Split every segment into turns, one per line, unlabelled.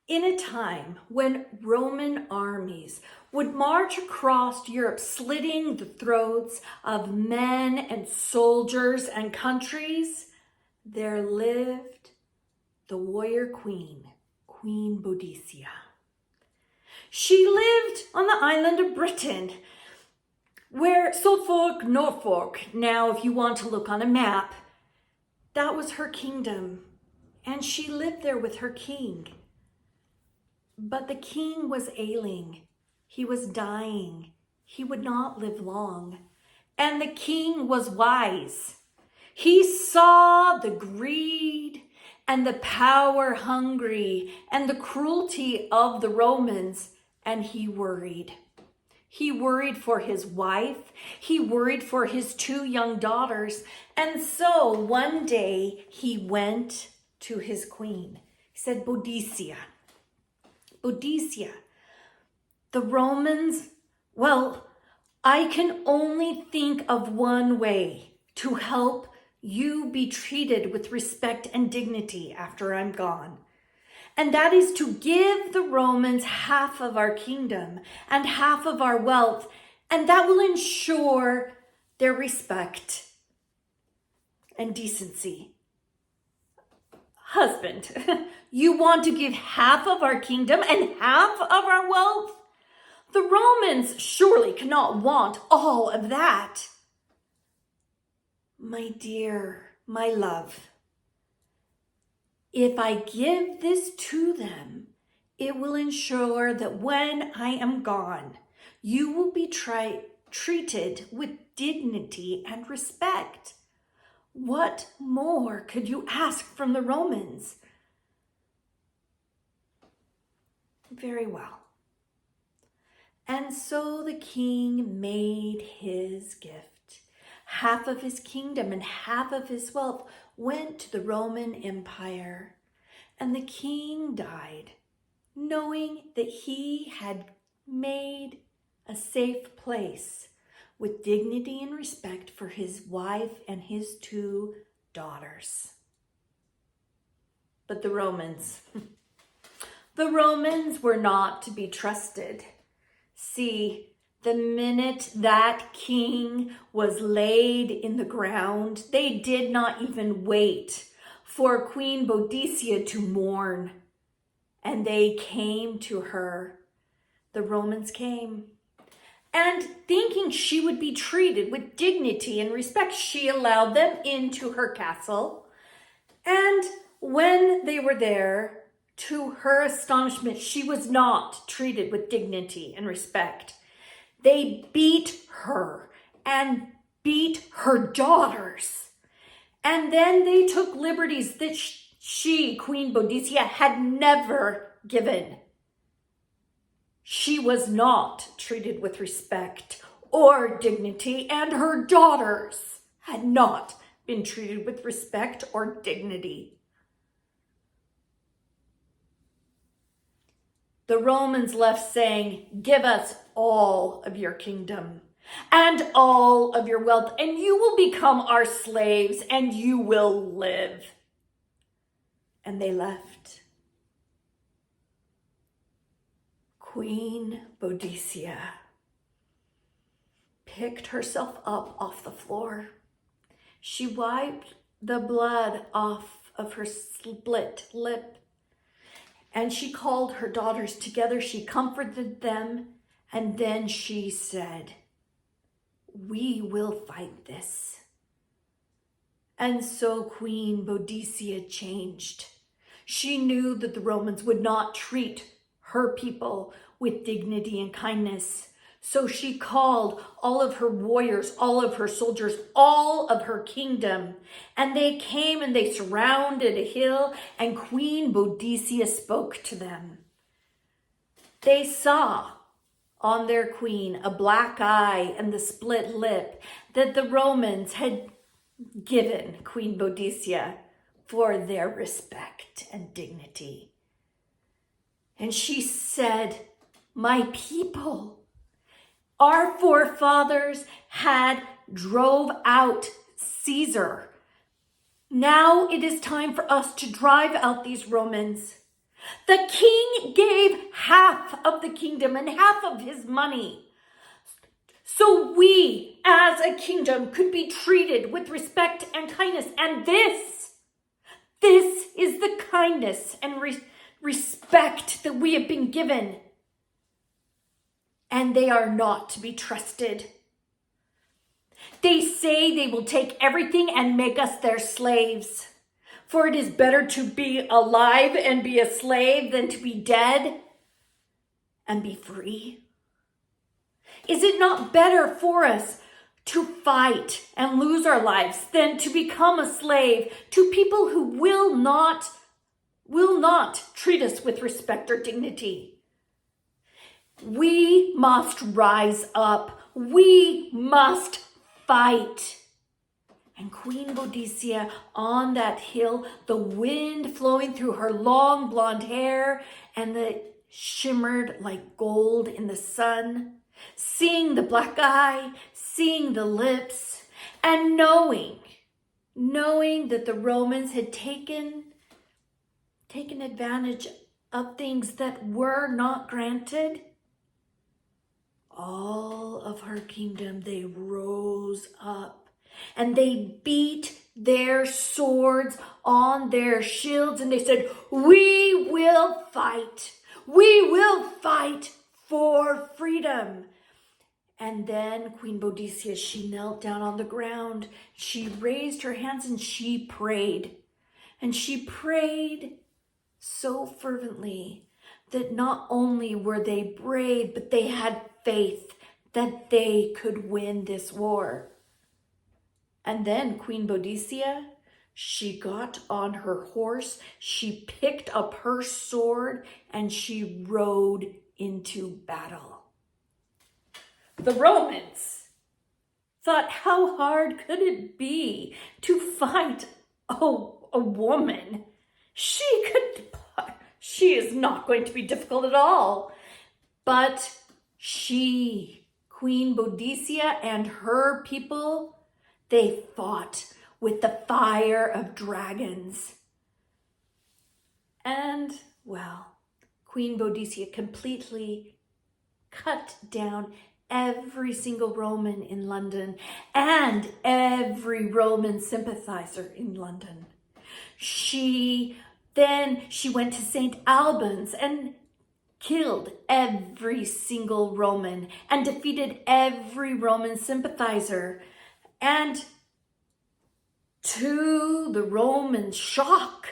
In a time when Roman armies would march across Europe, slitting the throats of men and soldiers and countries, there lived the warrior queen, Queen Boadicea. She lived on the island of Britain, where Suffolk, Norfolk, now if you want to look on a map, that was her kingdom, and she lived there with her king. But the king was ailing. He was dying. He would not live long. And the king was wise. He saw the greed and the power hungry and the cruelty of the Romans, and he worried. He worried for his wife. He worried for his 2 young daughters. And so one day he went to his queen. He said, Boadicea, the Romans, well, I can only think of one way to help you be treated with respect and dignity after I'm gone. And that is to give the Romans half of our kingdom and half of our wealth, and that will ensure their respect and decency. Husband, you want to give half of our kingdom and half of our wealth? The Romans surely cannot want all of that. My dear, my love, if I give this to them, it will ensure that when I am gone, you will be treated with dignity and respect. What more could you ask from the Romans? Very well. And so the king made his gift. Half of his kingdom and half of his wealth went to the Roman Empire. And the king died, knowing that he had made a safe place with dignity and respect for his wife and his 2 daughters. But the Romans were not to be trusted. See, the minute that king was laid in the ground, they did not even wait for Queen Boadicea to mourn. And they came to her. The Romans came. And thinking she would be treated with dignity and respect, she allowed them into her castle. And when they were there, to her astonishment, she was not treated with dignity and respect. They beat her and beat her daughters. And then they took liberties that she, Queen Boadicea, had never given. She was not treated with respect or dignity, and her daughters had not been treated with respect or dignity. The Romans left saying, give us all of your kingdom and all of your wealth, and you will become our slaves and you will live. And they left. Queen Boadicea picked herself up off the floor. She wiped the blood off of her split lip, and she called her daughters together. She comforted them, and then she said, we will fight this. And so Queen Boadicea changed. She knew that the Romans would not treat her people with dignity and kindness. So she called all of her warriors, all of her soldiers, all of her kingdom. And they came and they surrounded a hill, and Queen Boadicea spoke to them. They saw on their queen a black eye and the split lip that the Romans had given Queen Boadicea for their respect and dignity. And she said, my people, our forefathers had drove out Caesar. Now it is time for us to drive out these Romans. The king gave half of the kingdom and half of his money, so we as a kingdom could be treated with respect and kindness. And this is the kindness and respect that we have been given. And they are not to be trusted. They say they will take everything and make us their slaves. For it is better to be alive and be a slave than to be dead and be free. Is it not better for us to fight and lose our lives than to become a slave to people who will not treat us with respect or dignity? We must rise up. We must fight. And Queen Boadicea on that hill, the wind flowing through her long blonde hair and that shimmered like gold in the sun, seeing the black eye, seeing the lips, and knowing that the Romans had taken advantage of things that were not granted, all of her kingdom, they rose up and they beat their swords on their shields and they said, "We will fight. We will fight for freedom." And then Queen Boadicea, she knelt down on the ground. She raised her hands and she prayed. And she prayed so fervently that not only were they brave, but they had faith that they could win this war. And then Queen Boadicea, she got on her horse, she picked up her sword, and she rode into battle. The Romans thought, how hard could it be to fight a woman? She is not going to be difficult at all. But she, Queen Boadicea and her people, they fought with the fire of dragons. And, well, Queen Boadicea completely cut down every single Roman in London and every Roman sympathizer in London. She went to St. Albans and killed every single Roman and defeated every Roman sympathizer. And to the Roman shock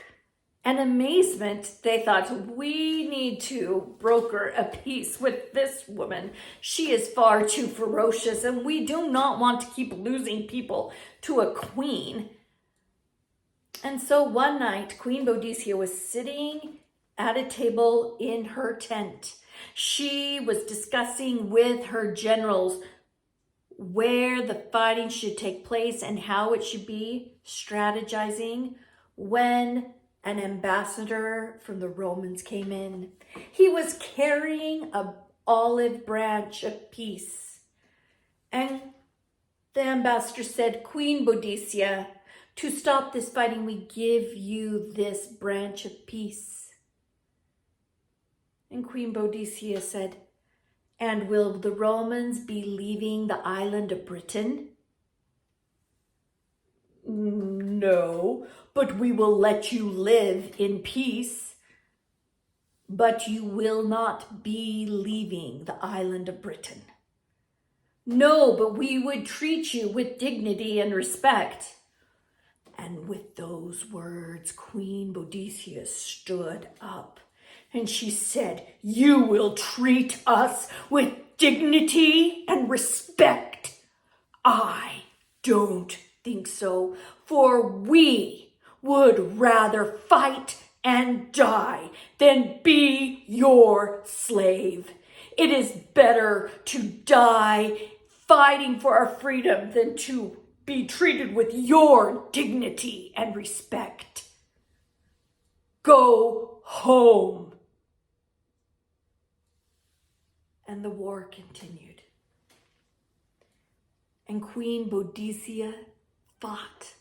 and amazement, they thought, we need to broker a peace with this woman. She is far too ferocious, and we do not want to keep losing people to a queen. And so one night, Queen Boadicea was sitting at a table in her tent. She was discussing with her generals where the fighting should take place and how it should be, strategizing, when an ambassador from the Romans came in. He was carrying an olive branch of peace. And the ambassador said, "Queen Boadicea, to stop this fighting, we give you this branch of peace." And Queen Boadicea said, "And will the Romans be leaving the island of Britain?" "No, but we will let you live in peace. But you will not be leaving the island of Britain." "No, but we would treat you with dignity and respect." And with those words, Queen Boadicea stood up and she said, "You will treat us with dignity and respect? I don't think so, for we would rather fight and die than be your slave. It is better to die fighting for our freedom than to be treated with your dignity and respect. Go home." And the war continued. And Queen Boadicea fought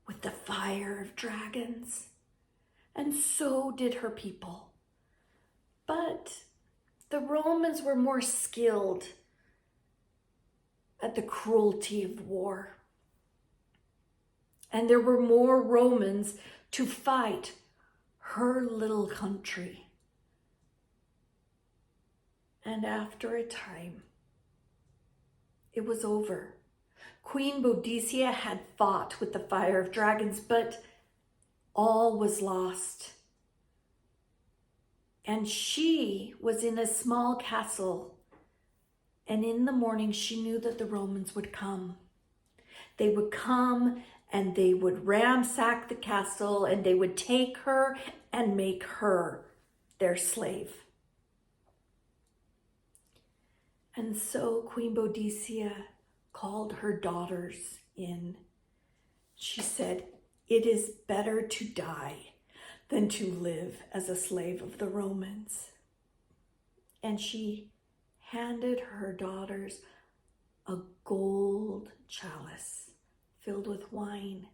with the fire of dragons. and so did her people. But the Romans were more skilled at the cruelty of war. And there were more Romans to fight her little country. And after a time, it was over. Queen Boadicea had fought with the fire of dragons, but all was lost. And she was in a small castle. And in the morning, she knew that the Romans would come. They would come and they would ransack the castle and they would take her and make her their slave. And so Queen Boadicea called her daughters in. She said, "It is better to die than to live as a slave of the Romans." And she handed her daughters a gold chalice filled with wine.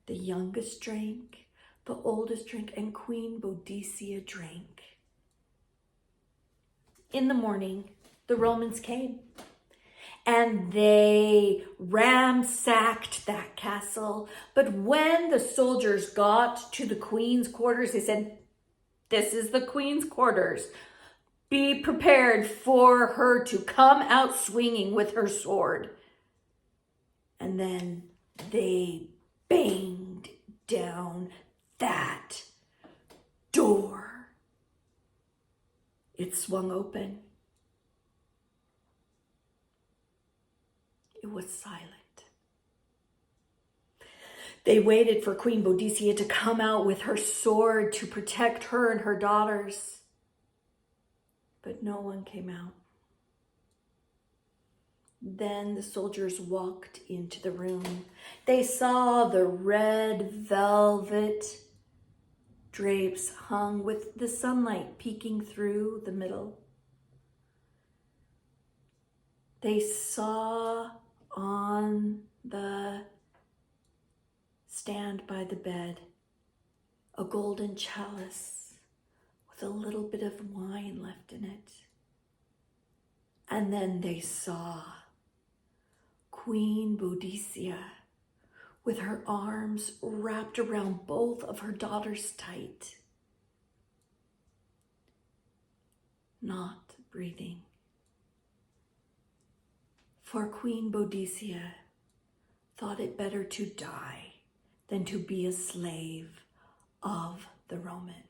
The youngest drank, the oldest drank, and Queen Boadicea drank. In the morning, the Romans came and they ransacked that castle. But when the soldiers got to the queen's quarters, they said, "This is the queen's quarters. Be prepared for her to come out swinging with her sword." And then they banged down that door. It swung open. It was silent. They waited for Queen Boadicea to come out with her sword to protect her and her daughters. But no one came out. Then the soldiers walked into the room. They saw the red velvet drapes hung with the sunlight peeking through the middle. They saw on the stand by the bed a golden chalice with a little bit of wine left in it. And then they saw Queen Boadicea with her arms wrapped around both of her daughters tight, not breathing. For Queen Boadicea thought it better to die than to be a slave of the Romans.